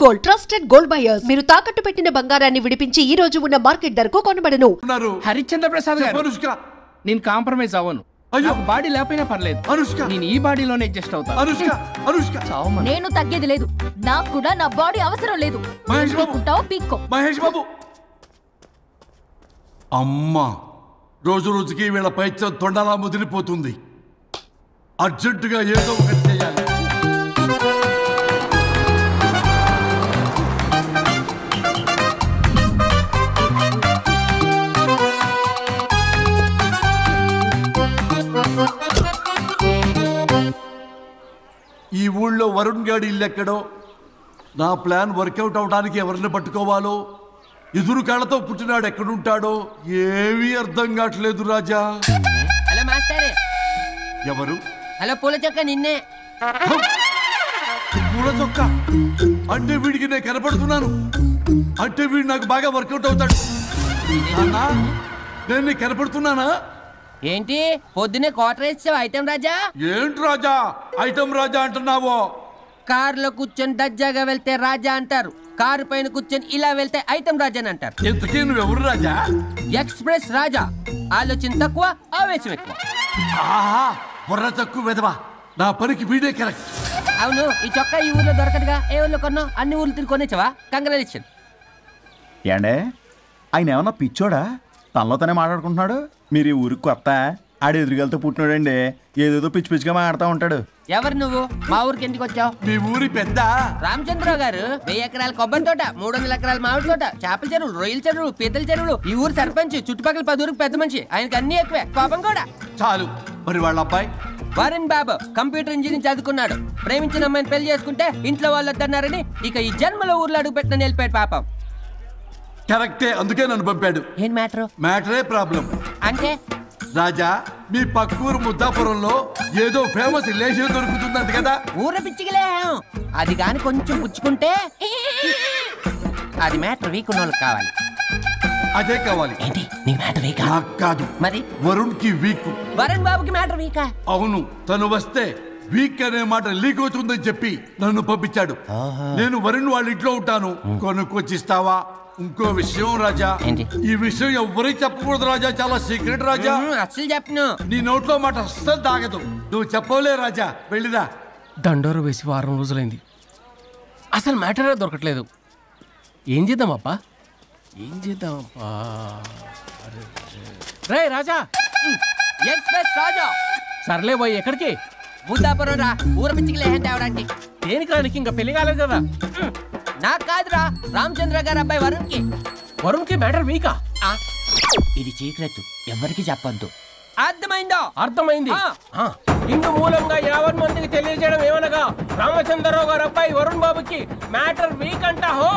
Gold trusted gold buyers. మీరు తాకట్టు పెట్టిన బంగారాన్ని విడిపించి ఈ రోజు ఉన్న మార్కెట్ ధరకు కొనబడను. హరిశ్చంద్ర ప్రసాద్ గారు, నేను కాంప్రమైజ్ అవ్వను. బాడీ లేకపోయినా పర్లేదు, నేను ఈ బాడీలోనే అడ్జస్ట్ అవుతాను. నేను తగ్గేది లేదు, నాకు కూడా నా బాడీ అవసరం లేదు. మహేష్ బాబు, అమ్మా రోజు రోజుకి వీళ్ళ పైత్యం తొండలా ముదిరిపోతుంది. అర్జెంటుగా ఏదో ఒకటి చేయాలి. ఈ ఊళ్ళో వరుణ్ గాడి ఇల్లు ఎక్కడో, నా ప్లాన్ వర్కౌట్ అవడానికి ఎవరిని పట్టుకోవాలో, ఎదురు కాళ్ళతో పుట్టినాడు ఎక్కడుంటాడో ఏమీ అర్థం కావట్లేదు రాజా. Hello master. ఎవరు? హలో పూల చొక్క నిన్నే. పూల చొక్క అంటే వీడికి నేను కనపడుతున్నాను, అంటే వీడు నాకు బాగా వర్కౌట్ అవుతాడు. నేను నీకు కనపడుతున్నానా? ఏంటి పొద్దునే క్వార్టర్ ఇచ్చావు ఐటమ్ రాజా? ఏంటి రాజా ఐటమ్ రాజా అంటున్నావో? కారులో కూర్చొని దర్జాగా వెళ్తే రాజా అంటారు, కారు పైన కూర్చొని ఇలా వెళ్తే ఐటమ్ రాజా అని అంటారు. ఇంతకీ నువ్వెవరు రాజా? ఎక్స్ప్రెస్ రాజా. ఆలోచన తక్కువ, ఆవేశం ఎక్కువ. ఆహా, బుర్ర తక్కువ వెదవా. నా పనికి వీడే కరెక్ట్. అవును, ఈ చొక్కా ఈ ఊర్లో దొరకదుగా. ఏ ఊర్లో కొన్నావు? అన్ని ఊర్లు తిరిగి కొనేచ్చావా? కంగ్రాచులేషన్. ఏండే ఆయన ఏమన్నా పిచ్చోడా? తనలో తనే మాట్లాడుకుంటున్నాడు. మీరు ఈ ఊరికి కొత్త, ఆడు ఎదురుగలతో పుట్టినాడండి, ఏదేదో పిచ్చి పిచ్చిగా మాట్లాడుతూ ఉంటాడు. ఎవరు నువ్వు? మా ఊరికి ఎందుకు వచ్చావు? మీ ఊరి పెద్ద రామచంద్రరావు గారు 1000 ఎకరాల కొబ్బరి తోట, 300 ఎకరాల మామిడి తోట, చేపల చెరువులు, రొయ్యల చెరువులు, పీతల చెరువులు. ఈ ఊరు సర్పంచ్, చుట్టుపక్కల 10 ఊరికి పెద్ద మనిషి. ఆయనకి అన్ని ఎక్కువే, కోపం కూడా. చాలు. మరి వాళ్ళ అబ్బాయి వరుణ్ బాబు కంప్యూటర్ ఇంజనీరింగ్ చదువుకున్నాడు. ప్రేమించిన అమ్మాయిని పెళ్లి చేసుకుంటే ఇంట్లో వాళ్ళు వద్దన్నారని ఇక ఈ జన్మలో ఊర్లో అడుగు పెట్టిన నిలిపాడు పాపం. కరెక్టే, అందుకే నన్ను పంపాడు. ఏం మ్యాటర్? మ్యాటరే ప్రాబ్లం. అంటే రాజా, మీ పక్కూరు ముద్దాపురంలో ఏదో ఫేమస్ రిలేషన్ దొరుకుతుందంట కదా? ఊర పిచ్చికిలే, అది కాని కొంచెం పుచ్చుకుంటే అది మ్యాటర్ వీక్ ఉన్న వాళ్ళకి కావాలి. అదే కావాలి. ఏంటి నీ మ్యాటర్ వీక్? నాకు కాదు, మరి వరుణ్ కి వీక్. వరుణ్ బాబుకి మ్యాటర్ వీకా? అవును, తను వస్తే వీక్ అనే మాట లీక్ అవుతుందని చెప్పి నన్ను పంపించాడు. నేను వరుణ్ వాళ్ళ ఇంట్లో ఉంటాను, కొనుక్కొచ్చిస్తావా? ఇంకో విషయం రాజా, ఈ విషయం ఎవరికి చెప్పకూడదు రాజా, చాలా సీక్రెట్ రాజా. అస్సలు చెప్పను. నీ నోట్లో మాట అస్సలు తాగదు. నువ్వు చెప్పవలే రాజా, వెళ్ళిరా. దండోరు వేసి వారం రోజులైంది, అసలు మ్యాటరే దొరకట్లేదు. ఏం చేద్దామప్పా? రే రాజా. ఎక్స్ప్రెస్ రాజా. సర్లే పోయి ఎక్కడికి? బుద్ధాపురం రా, ఊర పిచ్చికి లేహం తేవడానికి. దేనికి రానికి? ఇంకా పెళ్లి కాలేదు కదా. నాకు కాదురా, రామచంద్ర గారు అబ్బాయి వరుణ్ కి. వరుణ్ కి మ్యాటర్ వీకా? ఇది సీక్రెట్, ఎవరికి చెప్పొద్దు. అర్థమైందో? అర్థమైంది. ఇందు మూలంగా 50 మందికి తెలియజేయడం ఏమనగా, రామచంద్రరావు గారు అబ్బాయి వరుణ్ బాబుకి మ్యాటర్ వీక్ అంట. హో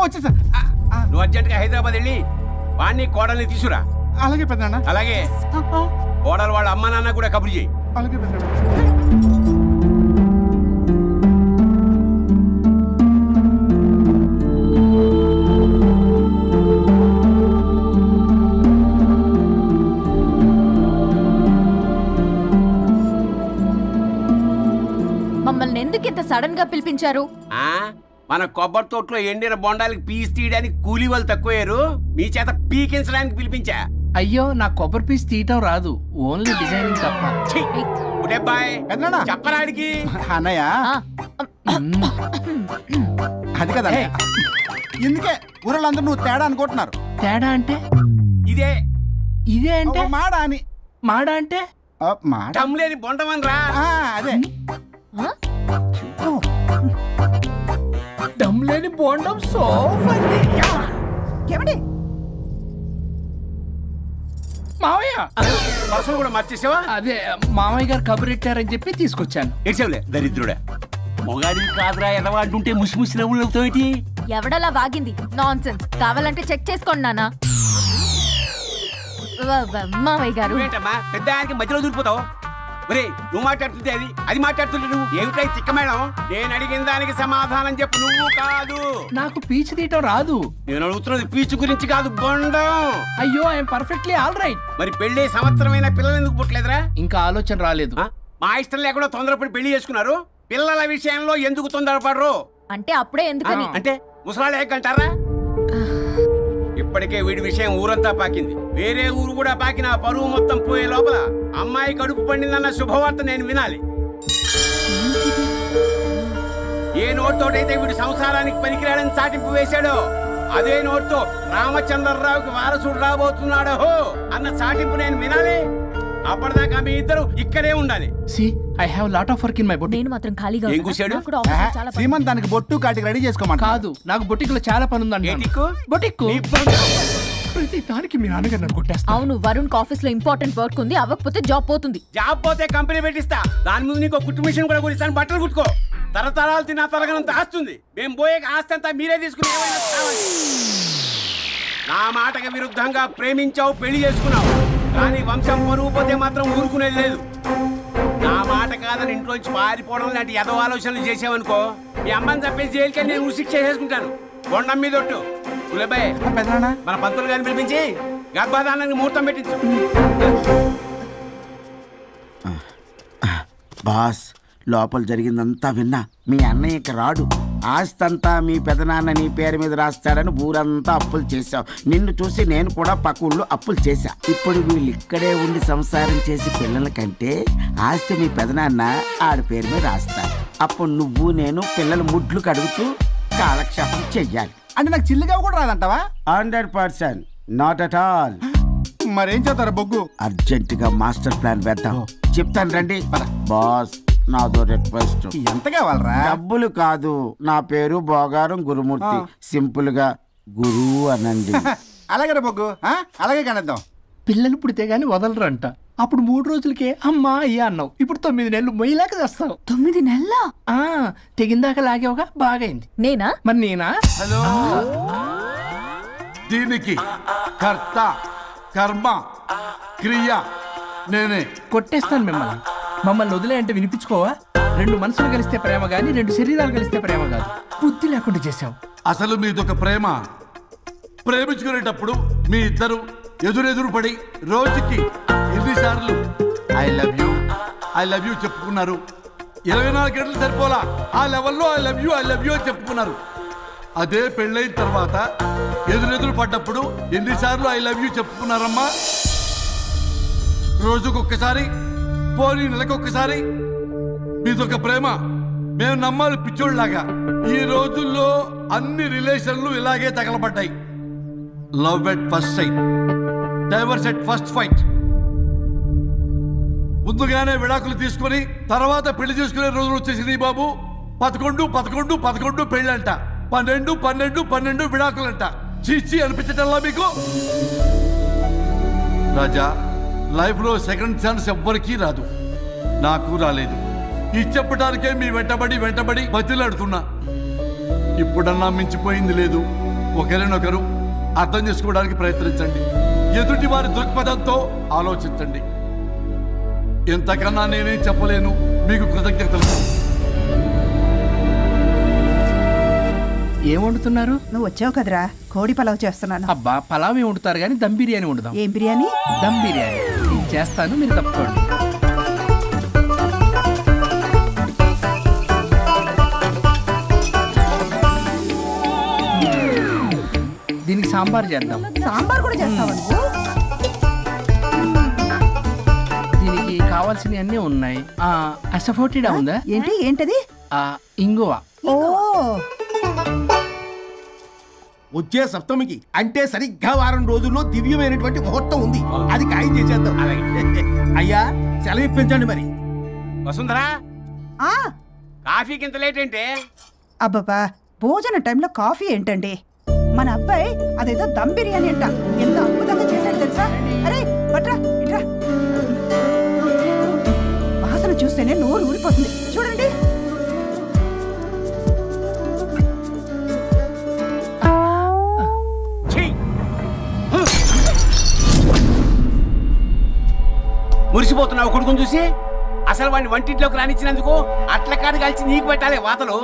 వచ్చేసా. నువ్వు అర్జెంట్ గా హైదరాబాద్ వెళ్ళి వాణ్ణి కోడల్ని తీసుకురా. అలాగే పెద్దనా. అలాగే కోడలు వాళ్ళ అమ్మ నాన్న కూడా కబురు చేయి. అలాగే పెద్దనా. మమ్మల్ని ఎందుకు ఇంత సడన్ గా పిలిపించారు? మన కొబ్బరి తోటలో ఎండిన బొండాలకి పీస్ తీయడానికి కూలీ వాళ్ళు తక్కువయ్యారు, మీ చేత పీకించడానికి పిలిపించా. అయ్యో, నా కొబ్బరి పీస్ తీయటం రాదు, ఓన్లీ డిజైనింగ్ తప్ప. చెప్పరాడికి అన్నయ్య అది కదా. ఎందుకే ఊరలందరూ నువ్వు తేడా అనుకుంటున్నారు. తేడా అంటే ఇదే అంటే మాడా అని. మాడా అంటే లేని బొండమని రా. అదే దమ్ లేని బోండం సోఫండి. మావయ్య పర్సలు కూడా మార్చేసావా? అదే మామయ్య గారు కబురెట్టారని చెప్పి తీసుకొచ్చాను. ఏడ్చావులే దరిద్రుడా. మొగాడిని కాదురా ఎదవా అంటుంటే ముసి ముసి నవ్వులు అవుతావేటి? ఎవడలా వాగింది? నాన్సెన్స్. కావాలంటే చెక్ చేసుకోండి నాన్న. మావయ్య గారు పెద్ద ఆయనకి మధ్యలో దూరిపోతావు. ఒరే నువ్వు మాట్లాడుతుంటే అది మాట్లాడుతుంటే నువ్వు ఏమిటై తిక్క మేడం? నేను అడిగిన దానికి సమాధానం చెప్పు. నువ్వు కాదు. నాకు పీచు తీయటం రాదు. నేను అడుగుతున్నది పీచు గురించి కాదు, బొండం. అయ్యో ఐఎమ్ పర్ఫెక్ట్లీ ఆల్ రైట్. మరి పెళ్లి సంవత్సరమైన పిల్లలు ఎందుకు పుట్టలేదురా? ఇంకా ఆలోచన రాలేదు. మా ఇష్టం లేకుండా తొందరపడి పెళ్లి చేసుకున్నారు. పిల్లల విషయంలో ఎందుకు తొందరపడరు? అంటే అప్పుడే ఎందుకని? అంటే ముసలాళ్ళు ఏకంటారా? ఇప్పటికే వీడి విషయం ఊరంతా పాకింది. వేరే ఊరు కూడా పాకిన పరువు మొత్తం పోయే లోపల అమ్మాయి కడుపు పండిందన్న శుభవార్త నేను వినాలి. ఏ నోటితోటైతే వీడు సంసారానికి పనికిరాడని చాటింపు వేశాడో అదే నోటితో రామచంద్రరావుకి వారసుడు రాబోతున్నాడో అన్న చాటింపు నేను వినాలి. అప్పటిదాకా మీ ఇద్దరు ఇక్కడే ఉండాలి. I have lot of work in my boutique. నేను మాత్రం ఖాళీగా ఏం కూశాడు? శ్రీమంతానికి బొట్టు కాటికి రెడీ చేసుకోమని కాదు, నాకు బొటిక్లో చాలా పని ఉందండి. బొటిక్ ప్రతి దానికి మీ నాన్నగారు నన్ను కొట్టేస్తా. అవును, వరుణ్ ఆఫీస్ లో ఇంపార్టెంట్ వర్క్ ఉంది, అవ్వకపోతే జాబ్ పోతుంది. జాబ్ పోతే కంపెనీ పెట్టిస్తా. దాని ముందు నీకు కుట్టు మిషన్ కూడా కురిస్తాను. బట్టలు కుట్టుకో. తరతరాలు తిన్నా తరగనంత ఆస్తుంది. మేము పోయే ఆస్తి అంతా మీరే తీసుకుని నా మాటకి విరుద్ధంగా ప్రేమించావు, పెళ్లి చేసుకున్నావు. కానీ వంశం పరువు పోతే మాత్రం ఊరుకునేది లేదు. నా మాట కాదని ఇంట్లోంచి పారిపోవడం లాంటి ఎదో ఆలోచనలు చేసావనుకో, మీ అమ్మని చంపేసి జైలుకి నేను ఉసిక్ చేసేసుకుంటాను. కొండం మీద ఒట్టు. ఉలబాయ్ మన పంతులు గారిని పిలిపించి గర్భాధానానికి ముహూర్తం పెట్టించు. బాస్, లోపల జరిగిందంతా విన్నా. మీ అన్నయ్యకి రాడు. ఆస్తంతా మీ పెదనాన్న నీ పేరు మీద రాస్తాడని ఊరంతా అప్పులు చేశావు. నిన్ను చూసి నేను కూడా పక్క ఊళ్ళో అప్పులు చేశా. ఇప్పుడు వీళ్ళు ఇక్కడే ఉండి సంసారం చేసి పిల్లల కంటే ఆస్తి మీ పెదనాన్న ఆడి పేరు మీద రాస్తాడు. అప్పుడు నువ్వు నేను పిల్లల ముడ్లు కడుగుతూ కాలక్షేపం చెయ్యాలి. అంటే నాకు చిల్లుగా కూడా రాదంటావా? 100%. Not at all. మరేం చేస్తారా బొగ్గు? అర్జెంటుగా మాస్టర్ ప్లాన్ వేద్దాం. చెప్తాను రండి. బాస్, నాదో రిక్వెస్ట్. ఎంత కావాలరా? డబ్బులు కాదు, నా పేరు బోగారం గురుమూర్తి. సింపుల్ గా గురు అనండి. అలాగే బొగ్గు, అలాగే కనేద్దాం. పిల్లలు పుడితే గానీ వదలరంట. అప్పుడు 3 రోజులకే అమ్మా అయ్యా అన్నావు. ఇప్పుడు 9 నెలలు మొయ్యలాక చేస్తావు. 9 నెలల తెగిందాక లాగేవగా బాగైంది. నేనా? మరి నేనా? హలో, దీనికి కర్త కర్మ క్రియ నేనే. కొట్టేస్తాను మిమ్మల్ని. మమ్మల్ని వదిలే అంటే వినిపించుకోవా? 2 మనసులు కలిస్తే ప్రేమ గాని 2 శరీరాలు కలిస్తే ప్రేమ కాదు. బుద్ధి లేకుండా చేసావు. అసలు మీదొక ప్రేమ. ప్రేమించుకునేటప్పుడు మీ ఇద్దరు ఎదురెదురు పడి రోజుకి ఎన్నిసార్లు ఐ లవ్ యూ చెప్పుకున్నారు? 24 గంటలు సరిపోలా. ఆ లెవెల్లో ఐ లవ్ యూ అని చెప్పుకున్నారు. అదే పెళ్ళైన తర్వాత ఎదురెదురు పడ్డప్పుడు ఎన్నిసార్లు ఐ లవ్ యూ చెప్పుకున్నారమ్మా? రోజుకొక్కసారి, పోనీ నెలకొక్కసారి. మీదొక ప్రేమ. మేము నమ్మాలి పిచ్చోళ్ళలాగా. ఈ రోజుల్లో అన్ని రిలేషన్లు ఇలాగే తగలబడ్డాయి. Love at first sight, divorce at first fight. ముందుగానే విడాకులు తీసుకుని తర్వాత పెళ్లి చేసుకునే రోజులు వచ్చేసింది బాబు. 11 పెళ్ళంట, 12 విడాకులంట. చీచి అనిపించటల్లా మీకు? రాజా, లైఫ్ లో సెకండ్ ఛాన్స్ ఎవ్వరికీ రాదు. నాకు రాలేదు. ఈ చెప్పడానికే మీ వెంటబడి బతిలాడుతున్నా. ఇప్పుడన్నా మించిపోయింది లేదు. ఒకరినొకరు అర్థం చేసుకోవడానికి ప్రయత్నించండి. ఎదుటి వారి దృక్పథంతో ఆలోచించండి. ఎంతకన్నా నేనేం చెప్పలేను. మీకు కృతజ్ఞతలు. ఏం వండుతున్నారు? నువ్వు వచ్చావు కదరా, కోడి పలావ్ చేస్తున్నాను. అబ్బా, పలావ్ ఏం వండుతారు కానీ దమ్ బిర్యానీ వండుదాం. ఏం బిర్యానీ? దమ్ బిర్యానీ. నేను చేస్తాను, మీరు తప్పుకోండి. దీనికి సాంబార్ చేద్దాం. సాంబార్ కూడా చేస్తావా నువ్వు? దీనికి కావాల్సినవి అన్నీ ఉన్నాయి. అసఫోటిడా ఉందా? ఏంటది? ఇంగువ. ఓ, వచ్చే సప్తమికి అంటే సరిగ్గా వారం రోజుల్లో దివ్యమైనటువంటి ముహూర్తం ఉంది. అది ఖాయం చేసేద్దాం. అయ్యా, సెలవు ఇప్పించండి మరి. వసుంధరా, కాఫీకి ఇంత లేట్ ఏంటే? అబ్బబ్బా, భోజన టైంలో కాఫీ ఏంటండి? మన అబ్బాయి అదేదో దమ్ బిర్యానీ అంట, ఎంత అద్భుతంగా చేశాడు తెలుసా? అరే పట్రా, ఇట్రా. వాసన చూస్తేనే నోరు ఊరిపోతుంది. చూడండి. మురిసిపోతున్నావు కొడుకుని చూసి? అసలు వాడిని వంటింట్లోకి రానిచ్చినందుకు అట్ల కాడు కలిసి నీకు పెట్టాలి వాతలు.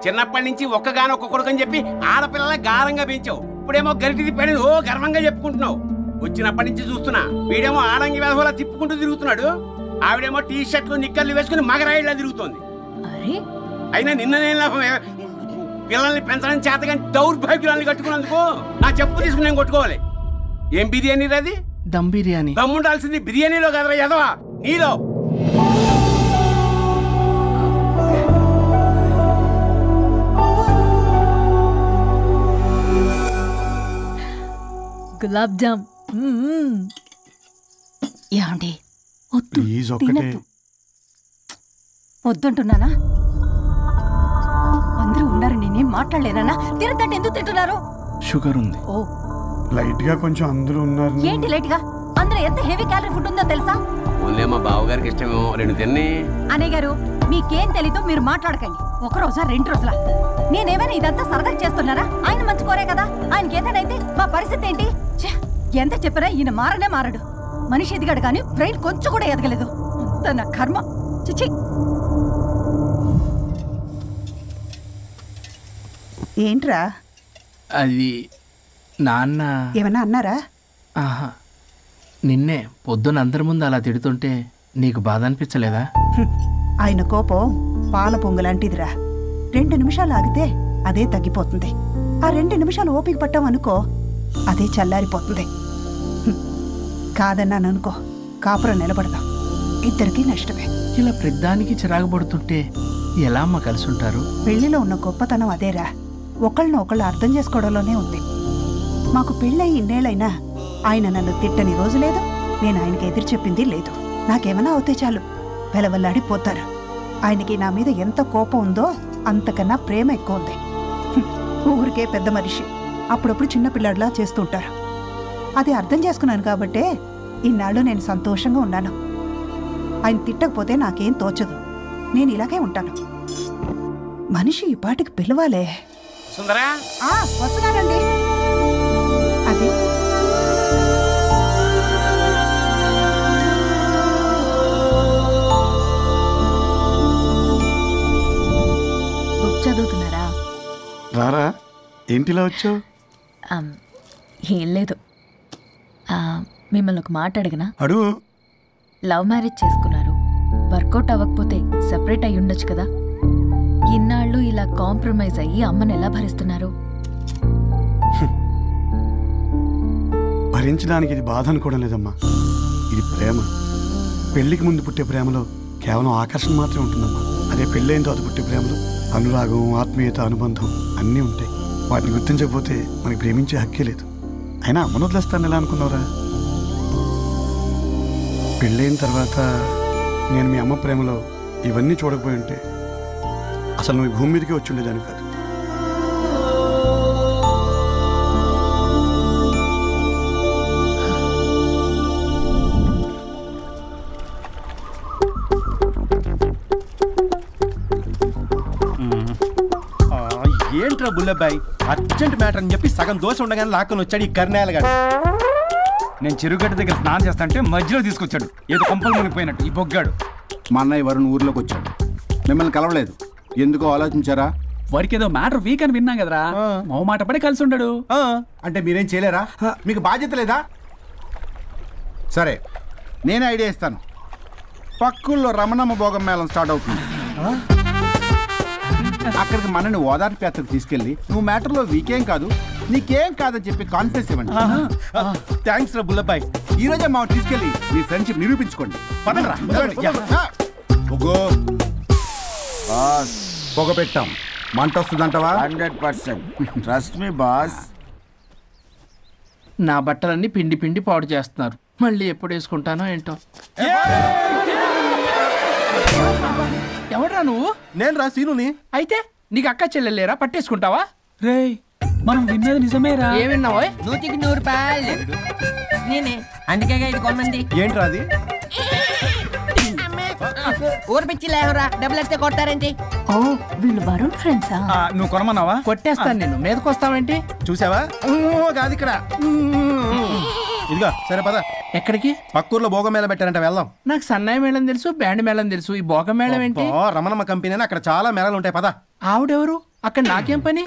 చిన్నప్పటి నుంచి ఒక్కగానొక్క కొడుకని చెప్పి ఆడపిల్లల గారంగా పెంచావు. ఇప్పుడేమో గరిటి తిప్పాడు ఓ గర్వంగా చెప్పుకుంటున్నావు. వచ్చినప్పటి నుంచి చూస్తున్నా వీడేమో ఆడంగి వెధవలా తిప్పుకుంటూ తిరుగుతున్నాడు, ఆవిడేమో టీ షర్ట్లు నిక్కర్లు వేసుకుని మగరాయిలా తిరుగుతోంది. అయినా నిన్న నేను పిల్లల్ని పెంచడం చేతగాని దౌర్భాగ్యాన్ని కట్టుకున్నందుకు నా చెప్పు తీసుకుని నేను కొట్టుకోవాలి. ఏం బిర్యానీ అది? దమ్ బిర్యానీ. దమ్ముండాల్సింది బిర్యానీలో కదరా ఎదవా, నీలో. గులాబ్ జామ్. ఏమండి వద్దుంటున్నానా? అందరూ ఉన్నారు, నేనేం మాట్లాడలేనా? తినదంటే ఎందుకు తింటున్నారు? షుగర్ ఉంది. ఓ లైట్ గా కొంచెం అందరూ ఉన్నారు. ఏంటి లైట్ గా? అందులో ఎంత హెవీ క్యాలరీ ఫుడ్ ఉందో తెలుసా? ఓన్లే మా బావగారికి ఇష్టమేమో 2 తిన్ని. అనే గారు మీకేం తెలీదు, మీరు మాట్లాడకండి. 1 రోజా 2 రోజుల నేనేమైనా ఇదంతా సరదా చేస్తున్నారా? ఆయన మంచి కోరే కదా, ఆయనకి ఏదైతే మా పరిస్థితి ఏంటి? ఎంత చెప్పరా ఈయన మారనే మారడు. మనిషి ఎదిగాడు కానీ బ్రెయిన్ కొంచెం కూడా ఎదగలేదు. అంత నా కర్మ. చిచి. ఏంట్రా? అది నాన్న ఏమన్నా అన్నారా? ఆహా, నిన్నే పొద్దున అందరి ముందు అలా తిడుతుంటే నీకు బాధ అనిపించలేదా? ఆయన కోపం పాల పొంగులాంటిదిరా. 2 నిమిషాలు ఆగితే అదే తగ్గిపోతుంది. ఆ 2 నిమిషాలు ఓపిక పట్టామనుకో అదే చల్లారిపోతుంది. కాదన్నాననుకో కాపురం నిలబడదాం, ఇద్దరికీ నష్టమే. ఇలా ప్రతిదానికి చిరాకు పడుతుంటే ఎలా అమ్మ కలిసి ఉంటారు? పెళ్లిలో ఉన్న గొప్పతనం అదేరా, ఒకళ్ళని ఒకళ్ళు అర్థం చేసుకోవడంలోనే ఉంది. మాకు పెళ్ళై ఇన్నేళ్ళైనా ఆయన నన్ను తిట్టని రోజు లేదు, నేను ఆయనకి ఎదురు చెప్పింది లేదు. నాకేమైనా అవుతే చాలు వెలవల్లాడిపోతారు. ఆయనకి నా మీద ఎంత కోపం ఉందో అంతకన్నా ప్రేమ ఎక్కువ ఉంది. ఊరికే పెద్ద మనిషి, అప్పుడప్పుడు చిన్నపిల్లాడిలా చేస్తుంటారు. అది అర్థం చేసుకున్నాను కాబట్టే ఇన్నాళ్ళు నేను సంతోషంగా ఉన్నాను. ఆయన తిట్టకపోతే నాకేం తోచదు, నేను ఇలాగే ఉంటాను. మనిషి ఈ పాటికి పిలవాలే. సుందరా వస్తున్నానండి. అది బుక్ చదువుతున్నారా? రారా, ఏంటిలా వచ్చావు? ఏం లేదు, మిమ్మల్ని ఒక మాట అడిగినా? అడుగు. లవ్ మ్యారేజ్ చేసుకున్నారు, వర్కౌట్ అవ్వకపోతే సెపరేట్ అయ్యి ఉండొచ్చు కదా. ఇన్నాళ్ళు ఇలా కాంప్రమైజ్ అయ్యి అమ్మని ఎలా భరిస్తున్నారు? భరించడానికి ఇది బాధ అనుకోవడం లేదమ్మా, ఇది ప్రేమ. పెళ్లికి ముందు పుట్టే ప్రేమలో కేవలం ఆకర్షణ మాత్రమే ఉంటుందమ్మా. అదే పెళ్ళైన తర్వాత పుట్టే ప్రేమలో అనురాగం, ఆత్మీయత, అనుబంధం అన్నీ ఉంటాయి. వాటిని గుర్తించకపోతే మనకి ప్రేమించే హక్కే లేదు. అయినా అమ్మను వదిలేస్తాను ఎలా అనుకున్నావురా? పెళ్ళైన తర్వాత నేను మీ అమ్మ ప్రేమలో ఇవన్నీ చూడకపోయి ఉంటే అసలు నువ్వు భూమి మీదకే వచ్చి ఉండేదాన్ని కాదు. ఏంట్రా బుల్లబ్బాయి, అర్జెంట్ మ్యాటర్ అని చెప్పి సగం దోశ ఉండగానే లాక్కొని వచ్చాడు ఈ కర్ణాయలగాడు. నేను చెరుగడ్డ దగ్గర స్నానం చేస్తాంటే మధ్యలో తీసుకొచ్చాడు, ఏదో కొంపలు మునిగిపోయినట్టు ఈ బొగ్గాడు. మా అన్నయ్య వరుణ్ ఊర్లోకి వచ్చాడు, మిమ్మల్ని కలవలేదు. ఎందుకో ఆలోచించారా? వాడికి ఏదో మ్యాటర్ వీక్ అని విన్నాం కదరా, మో మాట పడి కలిసి ఉండడు. అంటే మీరేం చేయలేరా? మీకు బాధ్యత లేదా? సరే, నేనే ఐడియా ఇస్తాను. పక్కుల్లో రమణమ్మ భోగం మేళం స్టార్ట్ అవుతుంది. అక్కడికి మనని ఓదార్పు యాత్రకు తీసుకెళ్ళి నువ్వు మ్యాటర్లో వీకేం కాదు, నీకేం కాదని చెప్పి కాన్ఫిడెన్స్ ఇవ్వండి. థ్యాంక్స్ రా బుల్లబ్బాయి. ఈ రోజే మా తీసుకెళ్ళి మీ ఫ్రెండ్షిప్ నిరూపించుకోండి. పదండ్రా. పొగ పెట్టాం, మంట వస్తుందంటవా? 100% ట్రస్ట్ మీ బాస్. నా బట్టలన్నీ పిండి పిండి పాడు చేస్తున్నారు, మళ్ళీ ఎప్పుడు వేసుకుంటానో ఏంటో. ఎవడ్రా నువ్వు? నేను రా సీనుని. అయితే నీకు అక్క చెల్లెలేరా, పట్టేసుకుంటావా? రేయ్, మనం విన్నది నిజమేరా. ఏం విన్నావా? 100కి 100 రూపాయలు నేనే, అందుకే ఇది కొమ్మంది. ఏంట్రా అది? ఊరు పిచ్చి లేవరా, డబ్బులు వస్తే కొడతారేంటి? ఓ, వీళ్ళు వరుణ్ ఫ్రెండ్సా? నువ్వు కొనమన్నావా? కొట్టేస్తాను నేను, మీదకొస్తావేంటి? చూసావా? కాదు ఇక్కడ. ఇదిగో సరే పద. ఎక్కడికి? పక్కూర్లో భోగం మేళం పెట్టారంట, వెళ్దాం. నాకు సన్నాయి మేళం తెలుసు, బ్యాండ్ మేళం తెలుసు, ఈ భోగం మేళం ఏంటి? రమణమ్మ కంపెనీ అక్కడ చాలా మేళాలు ఉంటాయి, పదా. ఆవిడెవరు? అక్కడ నాకేం పని?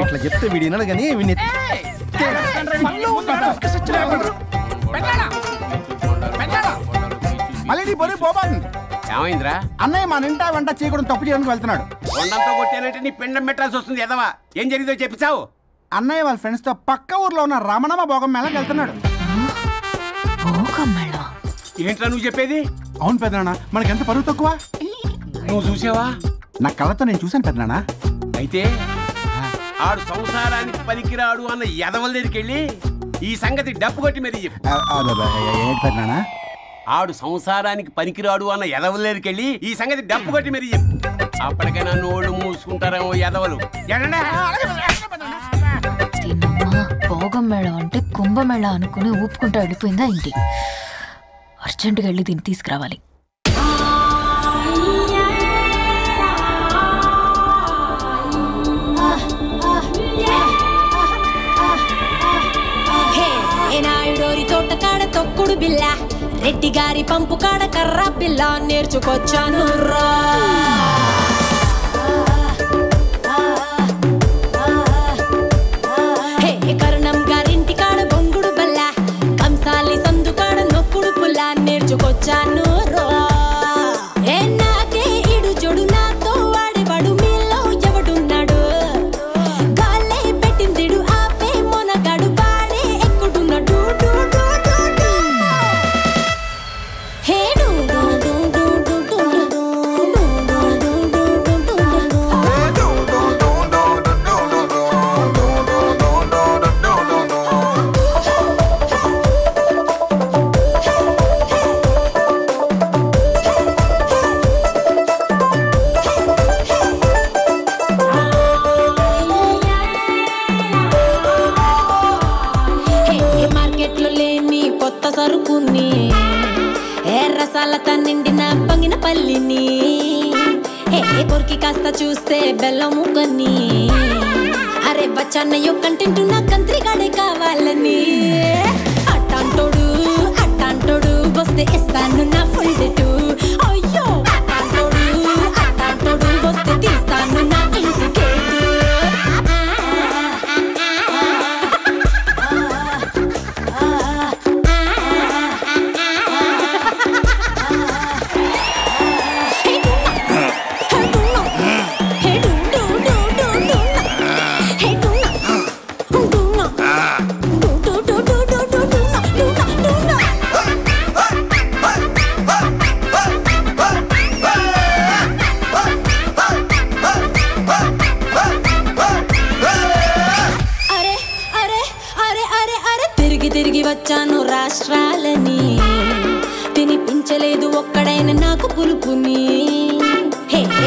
ఇట్లా చెప్తే వీడినాడు కానీ వీడిని మళ్ళీ బొరి బోబాన్ ఏమైందిరా? అన్నయ్య మా నింటా వెంట చేయకూడదు తప్పు చేయడానికి వెళ్తున్నాడు. కొండంతో కొట్టానంటే నీ పిండం పెట్టాల్సి వస్తుంది ఎదవా. ఏం జరిగిందో చెప్పిచావు? అన్నయ్య వాళ్ళ ఫ్రెండ్స్ తో పక్క ఊర్లో ఉన్న రమణమ్మ భోగం మేళకి వెళ్తున్నాడు. ఏంట్రా నువ్వు చెప్పేది? అవును పెద్దనాన్న, మనకి ఎంత పరువు తక్కువ. నువ్వు చూసావా? నా కళ్ళతో నేను చూశాను పెద్దనాన్న. అయితే ఆడు సంసారానికి పనికిరాడు అన్న ఎదవల దగ్గరికి వెళ్ళి ఈ సంగతి డప్పు కొట్టి మరి చెప్పు. పెద్దనాన్న, ఆడు సంసారానికి పనికిరాడు అన్న ఎదవల దగ్గరికి వెళ్ళి ఈ సంగతి డప్పు కొట్టి మరి చెప్పు. అప్పటికైనా నోళ్ళు మూసుకుంటారేమో ఎదవలు. భోగం మేళం అంటే కుంభమేళ అనుకుని ఊపుకుంటూ వెళ్ళిపోయిందా ఏంటి? అర్జెంటుగా వెళ్ళి దీన్ని తీసుకురావాలి. నాయుడోరి తోట కాడ తొక్కుడు బిల్ల, రెడ్డి గారి పంపు కాడ కర్ర బిల్ల నేర్చుకొచ్చాను రా. కరుణం గారింటి కాడ బొంగుడు బల్ల, కంసాలి సందు కాడ నొక్కుడు పుల్ల నేర్చుకొచ్చాను రా. నాకే ఇడు జొడు నాతో వాడేవాడు మీలో ఎవడున్నాడు? గాలే పెట్టిందిడు ఆపే మొనగాడు వాడే ఎక్కుడున్నాడు. మార్కెట్లో లేని కొత్త సరుకుని, రసాలతో నిండిన పంగిన పల్లిని, కొరికి కాస్త చూస్తే బెల్లం ముక్కని, అరే బచ్చన్నయ్యో కంటెంట్ నా కంత్రిగాడే కావాలని. అట్టాంటోడు వస్తే ఇస్తాను నా ఫుల్ డేటు. అయ్యో అట్టాంటోడు వస్తే తీస్తాను నా ఇంటికి. తిరిగి వచ్చాను రాష్ట్రాలని, తినిపించలేదు ఒక్కడైనా నాకు పులుపుని.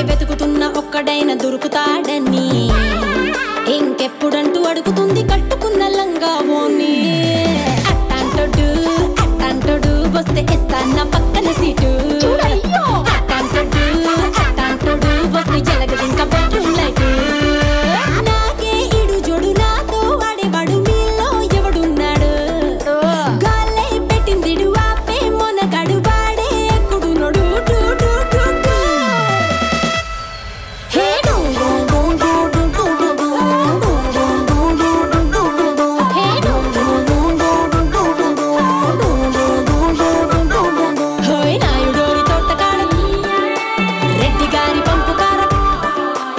వెతుకుతున్న ఒక్కడైనా దొరుకుతాడని, ఇంకెప్పుడంటూ అడుగుతుంది కట్టుకున్న లంగావోని. అట్టాంటోడు వస్తే ఇస్తాను పక్కన సీటు. అట్టాంటోడు వస్తే ఎలగదు ఇంకా బెడ్రూమ్ లైట్. నాకే ఇడు జోడు నాతో వాడేవాడు మీలో ఎవడున్నాడు? గాలే పెట్టిందిడు ఆపే మొనగాడు వాడే ఎక్కుడు నోడు. నాయుడోరి తోట కాడ రెడ్డి గారి పంపు కాడ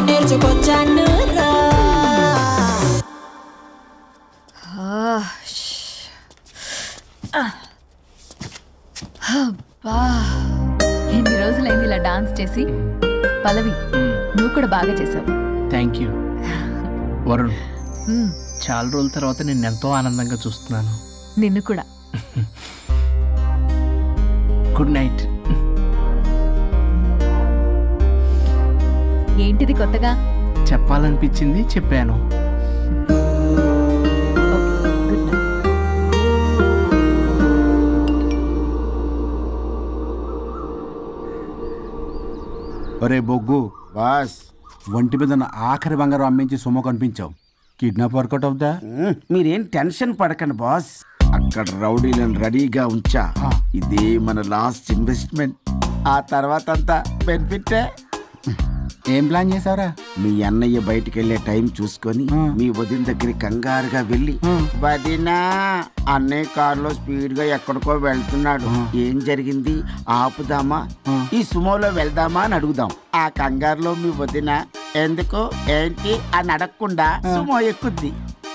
నేర్చుకొచ్చాను రా. ఎన్ని రోజులైంది ఇలా డాన్స్ చేసి. పల్లవి, నువ్వు కూడా బాగా చేసావు. Thank you. వరుణ్, చాలా రోజుల తర్వాత నేను ఎంతో ఆనందంగా చూస్తున్నాను. నిన్ను కూడా. Good night. ఏంటిది కొత్తగా? చెప్పాలనిపించింది, చెప్పాను. ఒరే బొగ్గు బాస్, ఒంటి మీద ఆఖరి బంగారం అమ్మించి సొమ్ము కనిపించావు. కిడ్నాప్ వర్కౌట్ అవుతా? మీరేం టెన్షన్ పడకండి బాస్. ఆ అక్కడ రౌడీలను రెడీగా ఉంచా. ఇదే మన లాస్ట్ ఇన్వెస్ట్మెంట్. ఆ తర్వాత అంతా బెనిఫిట్. ఏం ప్లాన్ చేసావురా? మీ అన్నయ్య బయటికి వెళ్ళే టైం చూసుకొని మీ వదిన దగ్గరికి కంగారుగా వెళ్ళి, వదినా అన్నయ్య కారులో స్పీడ్ గా ఎక్కడికో వెళ్తున్నాడు, ఏం జరిగింది, ఆపుదామా, ఈ సుమోలో వెళ్దామా అని అడుగుదాం. ఆ కంగారులో మీ వదిన ఎందుకు ఏంటి అని అడగకుండా సుమో ఎక్కుద్ది.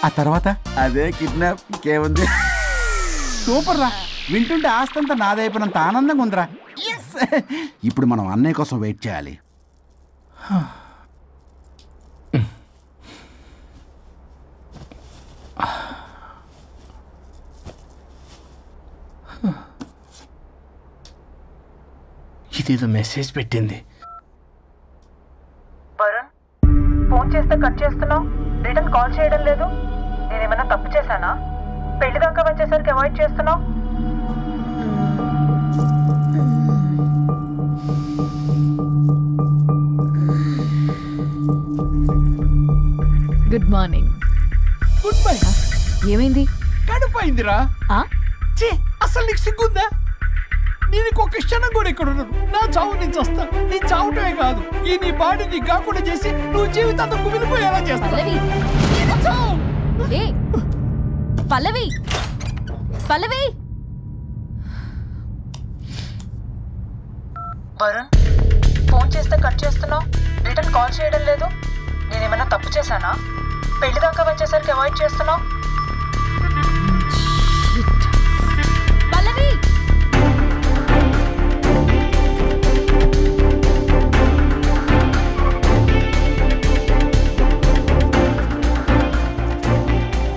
ఆ తర్వాత అదే కిడ్నాప్. ఇంకేముంది? సూపర్ రా, వింటుంటే ఆస్తంతా నాదైపోయినంత ఆనందంగా ఉందిరా. ఇప్పుడు మనం అన్నయ్య కోసం వెయిట్ చేయాలి. ఇదేదో మెసేజ్ పెట్టింది. వరుణ్, ఫోన్ చేస్తే కట్ చేస్తున్నావు, రిటర్న్ కాల్ చేయడం లేదు. నేనేమన్నా తప్పు చేశానా? పెళ్లి దాకా వచ్చేసరికి అవాయిడ్ చేస్తున్నావు. Good morning. Good morning. ఏమైంది? కడుపైందిరా. అసలు నీకు సిగ్గుందా? నేను ఇంకొక క్షణం కూడా ఇక్కడ ఉన్నాను. నా చావు నుంచి వస్తా. నీ చావటమే కాదు, ఈ నీ బాడీ నీకు కాకుండా చేసి నువ్వు జీవితాంతం కుమిలిపోయేలా చేస్తా. పల్లవి, పల్లవి. వరుణ్, ఫోన్ చేస్తే కట్ చేస్తున్నావు, రిటర్న్ కాల్ చేయడం లేదు. నేనేమన్నా తప్పు చేశానా? పెళ్లి దాకా వచ్చేసరికి అవాయిడ్ చేస్తున్నావు. పల్లవి,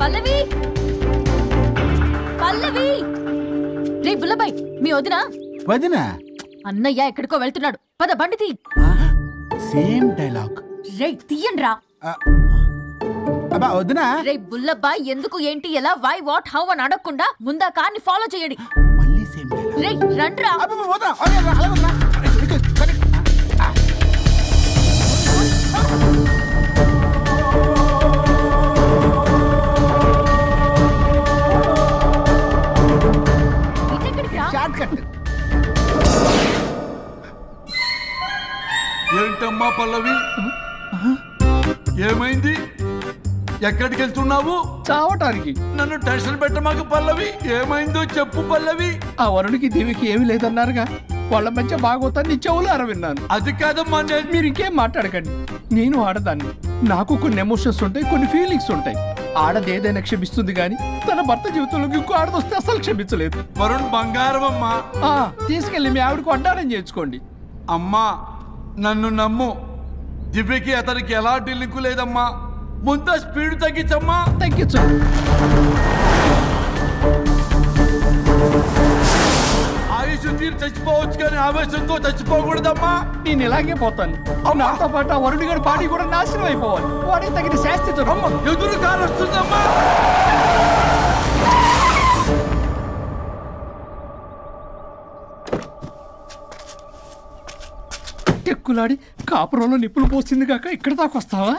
పల్లవి, పల్లవి. రే బుల్లబాయ్, మీ వదినా? వదినా? అన్నయ్య ఎక్కడికో వెళ్తున్నాడు, పద బండి తీ. Same dialogue. రే తీయండి రా. అబ్బా వదినా. రే బుల్లబాయ్, ఎందుకు ఏంటి ఎలా వై వాట్ హౌ అని అడగకుండా ముందా కార్ని ఫాలో చేయండి. మళ్ళీ సేమ్ డైలాగ్. రే రండ్రా. Short cut. ఏంటమ్మా పల్లవి, ఏమైంది? ఎక్కడికి వెళ్తున్నావు? చావటానికి. నన్ను టెన్షన్ పెట్టమాకు పల్లవి. ఏమైందో చెప్పు పల్లవి. ఆ వరుడికి దేవికి ఏమీ లేదన్నారుగా, వాళ్ళ మధ్య బాగోతాన్ని నీ చెవులారా విన్నాను. అది కాదమ్మా. మీరు ఇంకేం మాట్లాడకండి. నేను ఆడదాన్ని, నాకు కొన్ని ఎమోషన్స్ ఉంటాయి, కొన్ని ఫీలింగ్స్ ఉంటాయి. ఆడది ఏదైనా క్షమిస్తుంది కానీ తన భర్త జీవితంలోకి ఇంకో ఆడదొస్తే అసలు క్షమించలేదు. వరుణ్ బంగారం అమ్మా. తీసుకెళ్ళి మీ ఆవిడకు అడ్డానం చేయించుకోండి. అమ్మా నన్ను నమ్ము, దివ్యకి అతనికి ఎలాంటి లింకు లేదమ్మా. ముందు స్పీడ్ తగ్గించమ్మా. తగ్గించు. ఆయుష్ తీరు చచ్చిపోవచ్చు కానీ ఆవేశంతో చచ్చిపోకూడదమ్మా. నేను ఇలాగే పోతాను. నాతో పాటు ఆ వరుడి గారి బాడీ కూడా నాశనం అయిపోవాలి. వాడికి తగిన శాస్తి దొరకదు. ఎదురు కారు వస్తుందమ్మా. ఎక్కులాడి కాపురంలో నిప్పులు పోసింది కాక ఇక్కడ దాకా వస్తావా?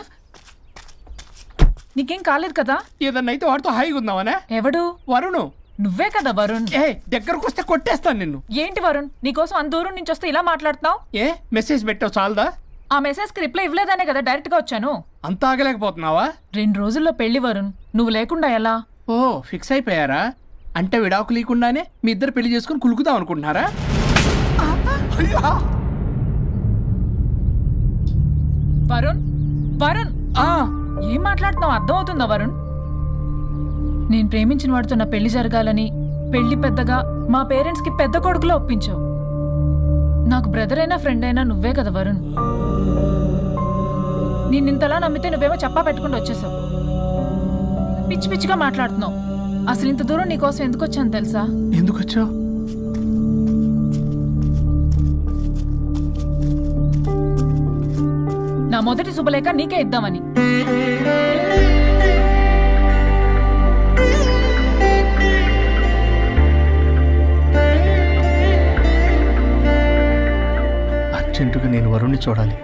నీకేం కాలేదు కదా? ఏదన్నా అయితే వాడితో హాయిగా ఉందామనే. ఎవడు? వరుణ్. నువ్వే కదా వరుణ్. దగ్గరకు వస్తే కొట్టేస్తాను నిన్ను. ఏంటి వరుణ్, నీకోసం అంత దూరం నుంచి వస్తే ఇలా మాట్లాడుతున్నావు? మెసేజ్ పెట్టావు చాలదా? ఆ మెసేజ్ కి రిప్లై ఇవ్వలేదనే కదా డైరెక్ట్ గా వచ్చాను. అంత ఆగలేకపోతున్నావా? 2 రోజుల్లో పెళ్లి వరుణ్, నువ్వు లేకుండా ఎలా? ఓ ఫిక్స్ అయిపోయారా? అంటే విడాకు లేకుండానే మీ ఇద్దరు పెళ్లి చేసుకుని కులుకుదాం అనుకుంటున్నారా? వరుణ్, వరుణ్ ఏం మాట్లాడుతున్నావు అర్థం అవుతుందా వరుణ్? నేను ప్రేమించిన వాడితో నా పెళ్లి జరగాలని పెళ్లి పెద్దగా మా పేరెంట్స్ కి పెద్ద కొడుకులో ఒప్పించావు. నాకు బ్రదర్ అయినా ఫ్రెండ్ అయినా నువ్వే కదా వరుణ్. నేను ఇంతలా నమ్మితే నువ్వేమో చెప్పా పెట్టుకుంటూ వచ్చేసావు. పిచ్చి పిచ్చిగా మాట్లాడుతున్నావు. అసలు ఇంత దూరం నీకోసం ఎందుకు వచ్చాను తెలుసా? ఎందుకు వచ్చావు? నా మొదటి శుభలేఖ నీకే ఇద్దామని. అర్జెంటుగా నేను వరుణ్ణి చూడాలి.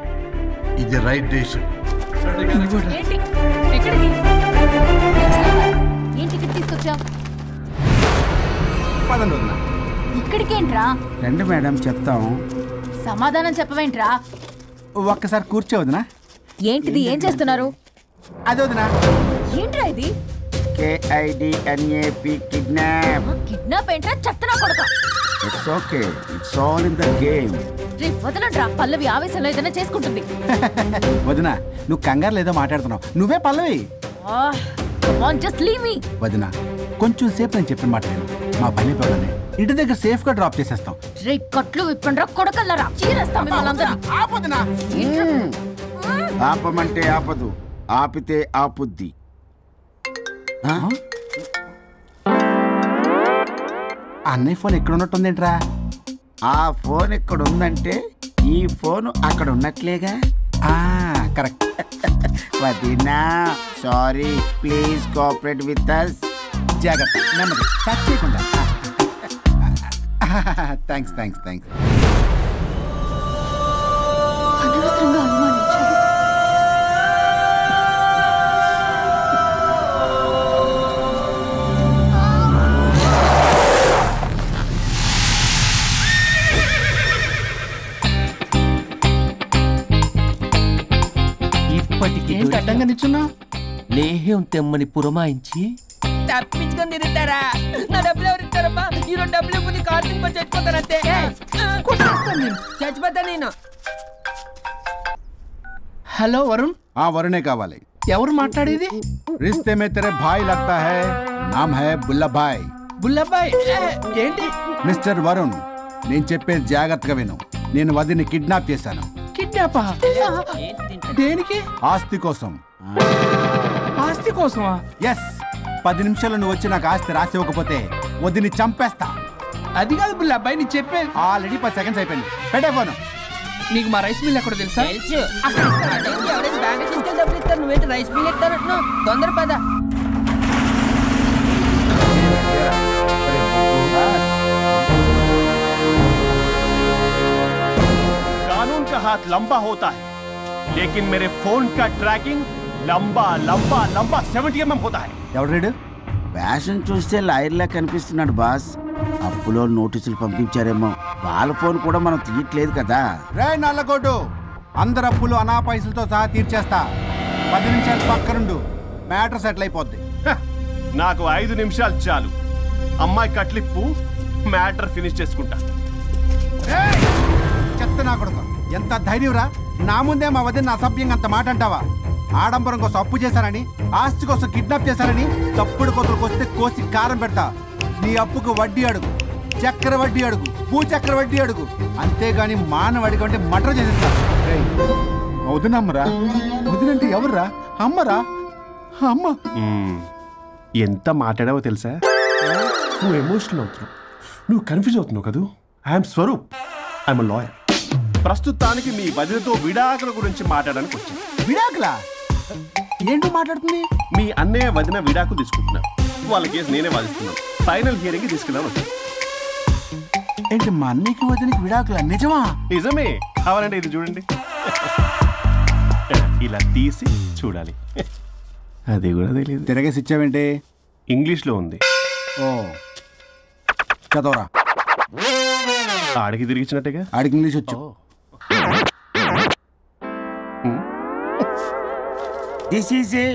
ఇది రైట్ డెసిషన్. ఏంటి ఇక్కడ తీసుకొచ్చావు? చెప్తావేంట్రా? రండి మేడం చెప్తాం. సమాధానం చెప్పవేంట్రా? ఒక్కసారి కూర్చోవద్దునా? ఏంటిది? ఏం చేస్తున్నారు? అది వదినా. ఏంట్రా ఇది? KIDNAP kidnap. కిడ్నాప్ ఏంట్రా? చెత్తనా కొడక. It's okay, it's all in the game. రే వదలండ్రా, పల్లవి ఆవేశంలో ఏదైనా చేసుకుంటుంది. వదినా నువ్వు కంగారు లేదో మాట్లాడుతున్నావు. నువ్వే పల్లవి. Just leave me. వదినా కొంచెం సేపు నేను చెప్పిన మాట నేను మా పని పడనే ఇంటి దగ్గర సేఫ్ గా డ్రాప్ చేసేస్తాం. రే కట్లు విప్పండ్రా కొడకల్లరా, చీరేస్తాం మిమ్మల్ని. ఆపమంటే ఆపదు, ఆపితే ఆపుద్ది. అన్నయ్య ఫోన్ ఎక్కడ ఉన్నట్టుందేంట్రా? ఆ ఫోన్ ఎక్కడ ఉందంటే ఈ ఫోన్ అక్కడ ఉన్నట్లేగా. కరెక్ట్. వదినా sorry, please cooperate with us. జాగ్రత్త, నెమ్మది, టచ్ చేయకుండా. Thanks thanks thanks. అనవసరంగా అనుమానించాను. ఏంటి అడ్డంగా నిల్చున్నా? లేహ్యం తెమ్మని పురమాయించి తప్పించుకొని తిరుగుతారా? నా డబ్బులు ఎవరు ఇస్తారమ్మా? ఈరోజు డబ్బులు ఇవ్వని కార్తీక్ పని చచ్చిపోతానంతే. చచ్చిపోతా నేను. హలో వరుణ్. వరుణే కావాలి. ఎవరు మాట్లాడేది? रिश्ते में तेरे भाई लगता है, नाम है बुल्लाभाई. బుల్లబ్బాయ్ ఏంటి? మిస్టర్ వరుణ్, నేను చెప్పేది జాగ్రత్తగా విను. నేను వదిని కిడ్నాప్ చేశాను. కిడ్నాపా? దేనికి? ఆస్తి కోసం. ఆస్తి కోసమా? ఎస్. 10 నిమిషాలు నువ్వు వచ్చి నాకు ఆస్తి రాసి ఇవ్వకపోతే వదిని చంపేస్తా. అది కాదు బుల్లబ్బాయ్, నీ చెప్పే. ఆల్రెడీ 10 సెకండ్స్ అయిపోయింది. పెట్టే ఫోను. నీకు మా రైస్ మిల్ ఎక్కడ తెలుసా? తెలుసు. ఎవరైనా బ్యాంక్ తీసుకెళ్ళి డబ్బులు ఇస్తారు, నువ్వేంటి రైస్ మిల్ ఇస్తారంటున్నా? తొందర పద. कानून का हाथ लंबा होता है, लेकिन मेरे फोन का ट्रैकिंग लंबा लंबा लंबा 70 mm होता है. ఎవడు రేడు? ఫ్యాషన్ చూస్తే లాయర్లా కనిపిస్తున్నాడు బాస్. అప్పులో నోటీసులు పంపించారేమో. వాళ్ళ ఫోన్ కూడా మనం తీయట్లేదు కదా. రే నల్లగొడ్డు, అందరు అప్పులు అనా పైసలతో సహా తీర్చేస్తా. 10 నిమిషాలు పక్కనుండు, మ్యాటర్ సెటిల్ అయిపోద్ది. నాకు 5 నిమిషాలు చాలు. అమ్మాయి కట్లిప్పు, మ్యాటర్ ఫినిష్ చేసుకుంటా. చెత్త నా కొడుకు, ఎంత ధైర్యంరా? నా ముందే మా వదిన అసభ్యంగా అంత మాట అంటావా? ఆడంబరం కోసం అప్పు చేశారని, ఆస్తి కోసం కిడ్నాప్ చేశారని తప్పుడు కొతులకు వస్తే కోసి కారం పెడతా. నీ అప్పుకు వడ్డీ అడుగు, చక్కెర వడ్డీ అడుగు, భూచక్ర వడ్డీ అడుగు, అంతేగాని మానవ అడిగి అంటే మటర్ చేసేస్తా. వదినమ్మరా? వదినంటే ఎవర్రా? అమ్మరా? అమ్మ. ఎంత మాట్లాడావో తెలుసా? నువ్వు ఎమోషనల్ అవుతున్నావు, నువ్వు కన్ఫ్యూజ్ అవుతున్నావు కదూ. I'm Swaroop, I'm lawyer. ప్రస్తుతానికి మీ వదినతో విడాకుల గురించి మాట్లాడడానికి వచ్చాను. విడాకులా? ఏంటో మాట్లాడుతుంది? మీ అన్నయ్య వదిన విడాకులు తీసుకుంటున్నారు. వాళ్ళ కేసు నేనే వాదిస్తున్నాను. ఫైనల్ హియరింగ్ తీసుకెళ్ళాను వచ్చాను. ఏంటి మా అన్నయ్యకి వదినకి విడాకులా? నిజమా? నిజమే. కావాలంటే ఇది చూడండి. ఇలా తీసి చూడాలి. అది కూడా తెలియదు. తిరగేసి ఇచ్చావేంటి? ఇంగ్లీష్లో ఉంది. ఓ చదవరా. ఆడికి తిరిగిచ్చినట్టుగా. ఆడికి ఇంగ్లీష్ వచ్చు. This is a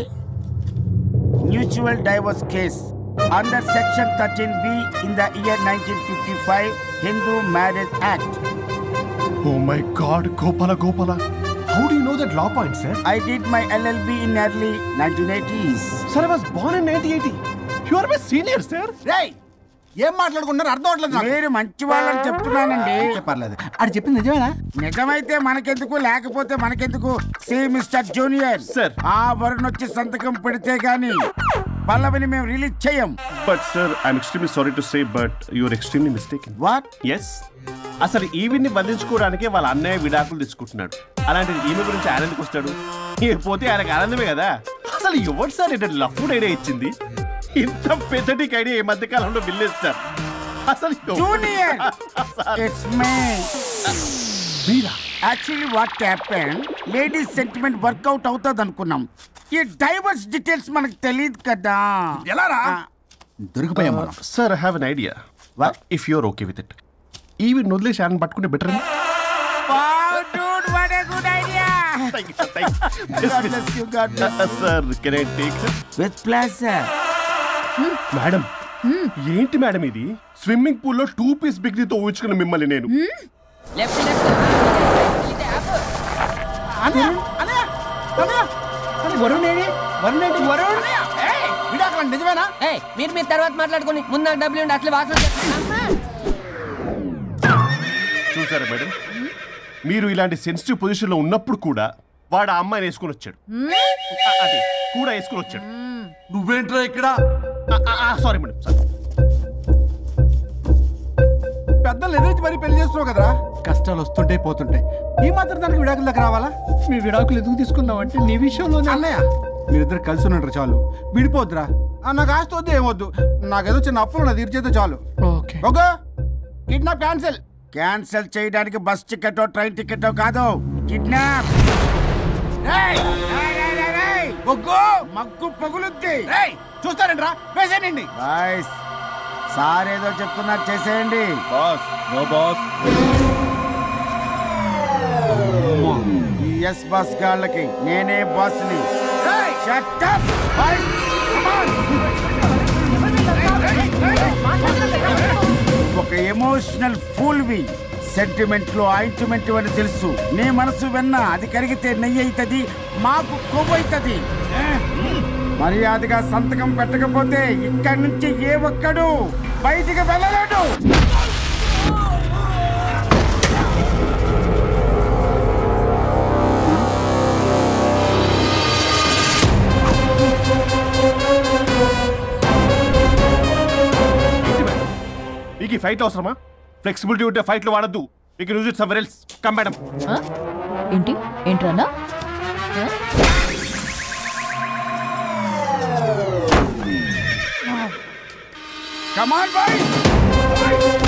mutual divorce case under section 13B in the year 1955 Hindu Marriage Act. Oh my God, Gopala. How do you know that law point, sir? I did my LLB in early 1980s. Sir, I was born in 1980. You are my senior, sir. Right. ఏం మాట్లాడుకున్నారు అర్థం అవట్లేదు. మీరు మంచి వాళ్ళని చెప్తున్నానండి. పర్లేదు. అది చెప్పింది నిజమేనా? నిజమైతే మనకెందుకు, లేకపోతే మనకెందుకు? సి మిస్టర్ జూనియర్ సార్, ఆ వరుణ్ వచ్చి సంతకం పెడితే గానీ పల్లవిని మేము రిలీజ్ చేయం. But sir, I'm extremely sorry to say, but you are extremely mistaken. What? Yes. అసలు ఈవిని బంధించుకోవడానికే వాళ్ళ అన్నయ్య విడాకులు తీసుకుంటున్నాడు. అలాంటిది ఈమె గురించి ఆనందకు వస్తాడు. పోతే ఆయనకు ఆనందమే కదా. అసలు ఎవరు సార్ ఇటు లఫ్డ్ ఐడియా ఇచ్చింది? ఇంత పెద్దటికి ఐడియా ఈ మధ్య కాలంలో బిల్లేస్తారు. అసలు జూనియర్, ఇట్స్ మీ. మీరా? Actually what happen, ladies sentiment work out అవుతుంది అనుకున్నాం. ఈ డైవర్స్ డీటెయిల్స్ మనకు తెలియదు కదా. ఎలా రా? దొరికిపోయాం. Sir, I have an idea. What? If you're okay with it. ఈవిని వదిలేసి ఆయన పట్టుకుంటే బెటర్ మేడం ఏంటి మేడం ఇది స్విమ్మింగ్ పూల్ లో 2 పీస్ బిగ్నీతో ఊహించుకున్న మిమ్మల్ని నేను నిజమేనా మీరు తర్వాత మాట్లాడుకుని ముందు నాకు డబ్బులు ఉండి అసలు వాసన చూసారా మేడం మీరు ఇలాంటి సెన్సిటివ్ పొజిషన్ లో ఉన్నప్పుడు కూడా వాడు ఆ అమ్మాయిని వేసుకుని వచ్చాడు అదే కూడా వేసుకుని వచ్చాడు నువ్వేంట్రా ఇక్కడ సారీ మేడం సారీ పెద్దలు ఎదురు మరి పెళ్లి చేస్తున్నావు కదరా కష్టాలు వస్తుంటే పోతుంటాయి ఈ మాత్రం దానికి విడాకుల దగ్గర రావాలా మీ విడాకులు ఎందుకు తీసుకున్నావు అంటే నీ విషయంలోనే అన్నయ్య మీరిద్దరు కలిసి ఉన్నట్టు చాలు విడిపోద్దురా నాకు ఆస్తి వద్దు ఏమొద్దు నాకేదో చిన్న అప్పులు నా తీర్చేదో చాలు okay okay kidnap cancel cancel చేయడానికి బస్ టికెట్ ట్రైన్ టికెట్ కాదు కిడ్నాప్ మగ్గు పగులుద్ది చూస్తారంట్రా వేసేయండి సార్ ఏదో చెప్తున్నారు చేసేయండి బాస్ నో బాస్ ఈ ఎస్ బస్ గాళ్ళకి నేనే బాస్ని ఒక ఎమోషనల్ ఫూల్వి సెంటిమెంట్ లో ఆయింట్మెంట్ అని తెలుసు నీ మనసు వెన్న అది కరిగితే నెయ్యి అవుతుంది మాకు కొవ్వు అవుతుంది మర్యాదగా సంతకం పెట్టకపోతే ఇక్కడి నుంచి ఏ ఒక్కడు బయటికి వెళ్ళలేడు మీకు ఈ ఫైట్ అవసరమా ఫ్లెక్సిబిలిటీ ఉంటే ఫైట్ లో వాడద్దు మీకు use it somewhere else come madam ఏంటి ఏంట్రన్నా Come on, boys!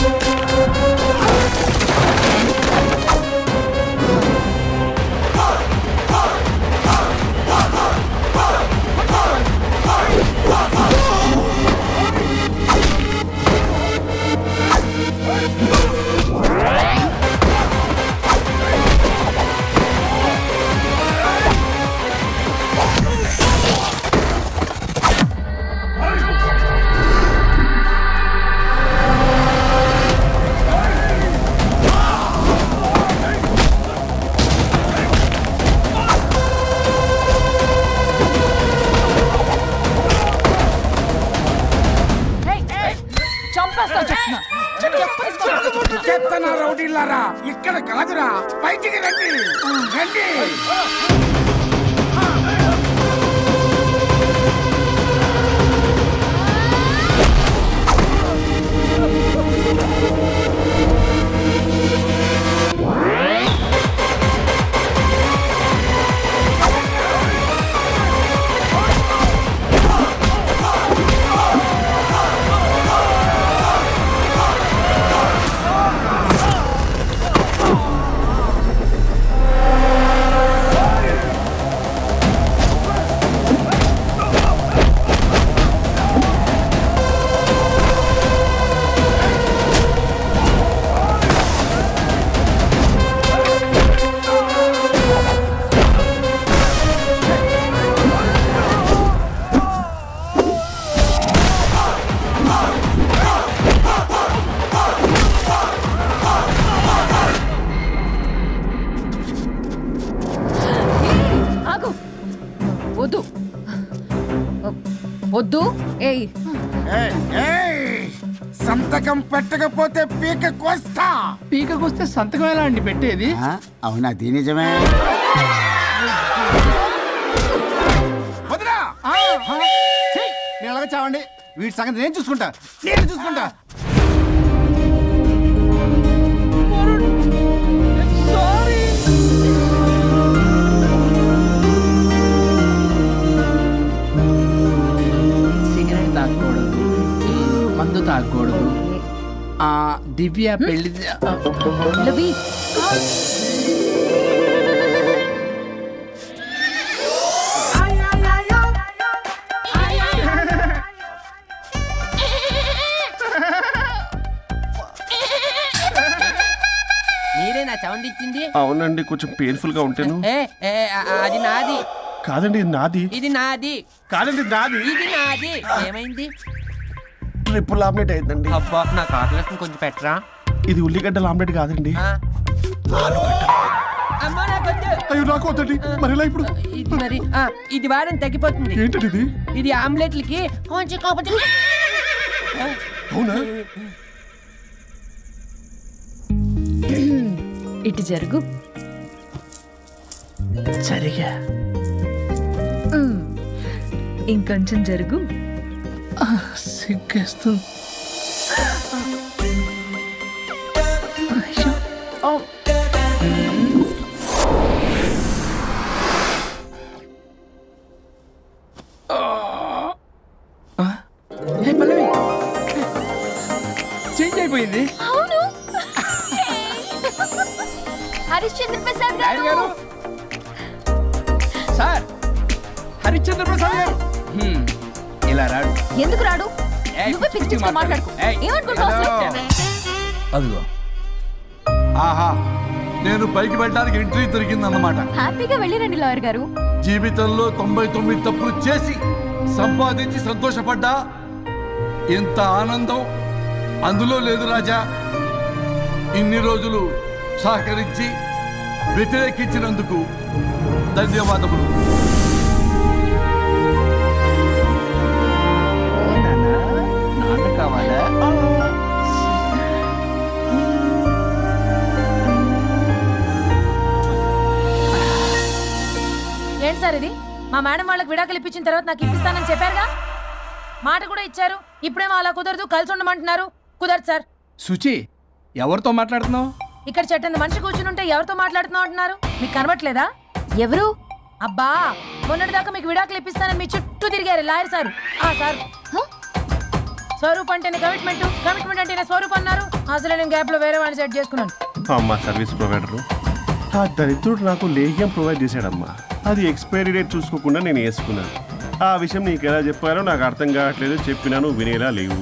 చెత్తనా రౌడీలారా ఇక్కడ కాదురా బయటికి రండి రండి వద్దు సంతకం పెట్టకపోతే పీక కోస్తా పీకకొస్తే సంతకం ఎలా అండి పెట్టేది అవునా అది నిజమే వదిరా నేను అలాగే చావండి వీటి సంగతి నేను చూసుకుంటా సిగరెట్ తాగకూడదు మందు తాగకూడదు దివ్య పెళ్లి సౌండ్ ఇచ్చింది? అవునండి, కొంచెం పెయిన్ఫుల్ గా ఉంటాను. అది నాది కాదండి, నాది. ఇది నాది కాదండి, నాది. ఇది నాది. ఏమైంది? ట్రిపుల్ ఆమ్లెట్ అయిందండి. అబ్బా నాకు ఆకలిస్తుంది, కొంచెం పెట్టరా. ఇది ఉల్లిగడ్డల ఆమ్లెట్ కాదండి. అమ్మా నాకొద్దు. అయ్యో నాకు వద్దండి. మరి ఇలా ఇప్పుడు ఇది మరి ఇది వారం తగ్గిపోతుంది. ఏంటది ఇది? ఇది ఆమ్లెట్లకి కొంచెం కాకపోతే. అవునా? ఇటు జరుగు. సరిగా ఇంకొంచెం జరుగు. సిగ్గేస్తుంది. చేంజ్ అయిపోయింది. అవును. హరిశ్చంద్ర ప్రసాద్ గారు. సార్, హరిశ్చంద్ర ప్రసాద్ గారు ఇలా రాడు. ఎందుకు రాడు? నువ్వే పిచ్చి పిచ్చిగా మాట్లాడుకో. ఏమనుకుంటావు అసలు? అదిగో ఆహా, నేను పైకి వెళ్ళడానికి ఎంట్రీ దొరికిందన్నమాట. హ్యాపీగా వెళ్ళిరండి లాయర్ గారు. జీవితంలో 99 తప్పులు చేసి సంపాదించి సంతోషపడ్డా ఇంత ఆనందం అందులో లేదు రాజా. ఇన్ని రోజులు సహకరించి వ్యతిరేకించినందుకు ధన్యవాదములు. నాన్న కావాలా? ఏంటి సార్ ఇది? మా మేడం వాళ్ళకి విడాకులు ఇప్పించిన తర్వాత నాకు ఇప్పిస్తానని చెప్పారుగా, మాట కూడా ఇచ్చారు. ఇప్పుడేమో అలా కుదరదు, కలిసి ఉండమంటున్నారు. కుదరదు సార్. సుచి, ఎవరితో మాట్లాడుతున్నావు? ఇక్కడ చెట్టంత మనిషి కూర్చుని ఉంటే ఎవరితో మాట్లాడుతున్నావు అంటున్నారు? మీకు కనబట్లేదా? ఎవరు? అబ్బా, మొన్నటిదాకా మీకు విడాకులు ఇప్పిస్తానని మీ చుట్టూ తిరిగారు లాయర్ సార్. సార్, స్వరూప్ అంటేనే కమిట్మెంట్, కమిట్మెంట్ అంటేనే స్వరూప్ అన్నారు. అసలు నేను గ్యాప్ లో వేరే వాడిని సెట్ చేసుకున్నాను. అమ్మా సర్వీస్ ప్రొవైడరు ఆ దరిద్రుడు నాకు లేహ్యం ప్రొవైడ్ చేశాడమ్మా. అది ఎక్స్పైరీ డేట్ చూసుకోకుండా నేను వేసుకున్నాను. ఆ విషయం నీకు ఎలా చెప్పారో నాకు అర్థం కావట్లేదు. చెప్పినాను, వినేలా లేవు.